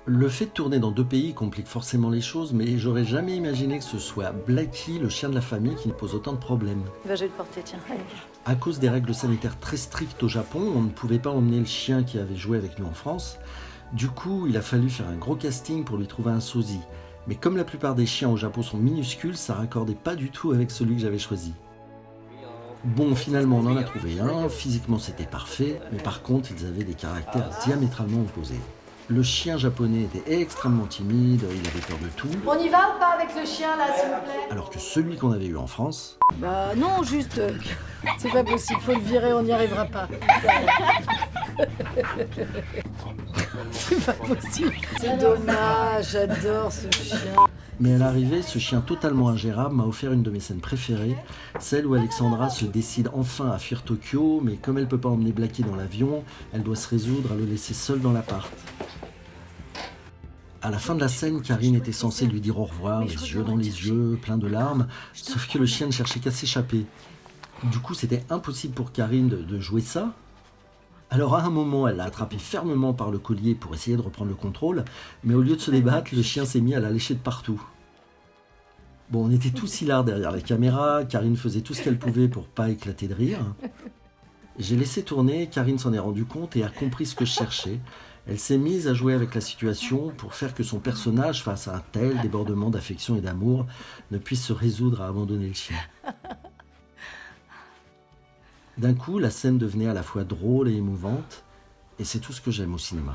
Le fait de tourner dans deux pays complique forcément les choses, mais j'aurais jamais imaginé que ce soit Blackie, le chien de la famille, qui nous pose autant de problèmes. Je vais le porter, tiens. Allez. À cause des règles sanitaires très strictes au Japon, on ne pouvait pas emmener le chien qui avait joué avec nous en France. Du coup, il a fallu faire un gros casting pour lui trouver un sosie. Mais comme la plupart des chiens au Japon sont minuscules, ça raccordait pas du tout avec celui que j'avais choisi. Bon, finalement, on en a trouvé un. Physiquement, c'était parfait, mais par contre, ils avaient des caractères diamétralement opposés. Le chien japonais était extrêmement timide, il avait peur de tout, On y va ou pas avec le chien, là, s'il vous plaît? alors que celui qu'on avait eu en France, Bah non, juste, c'est pas possible, faut le virer, on n'y arrivera pas. C'est pas possible. C'est dommage, j'adore ce chien. mais à l'arrivée, ce chien totalement ingérable m'a offert une de mes scènes préférées, celle où Alexandra se décide enfin à fuir Tokyo, mais comme elle peut pas emmener Blackie dans l'avion, elle doit se résoudre à le laisser seul dans l'appart. À la fin de la scène, Karine était censée lui dire au revoir, les yeux dans les yeux, plein de larmes, sauf que le chien ne cherchait qu'à s'échapper. Du coup, c'était impossible pour Karine de jouer ça. Alors à un moment, elle l'a attrapé fermement par le collier pour essayer de reprendre le contrôle, mais au lieu de se débattre, le chien s'est mis à la lécher de partout. Bon, on était tous hilares derrière la caméra, Karine faisait tout ce qu'elle pouvait pour pas éclater de rire. J'ai laissé tourner, Karine s'en est rendue compte et a compris ce que je cherchais. Elle s'est mise à jouer avec la situation pour faire que son personnage, face à un tel débordement d'affection et d'amour, ne puisse se résoudre à abandonner le chien. D'un coup, la scène devenait à la fois drôle et émouvante, et c'est tout ce que j'aime au cinéma.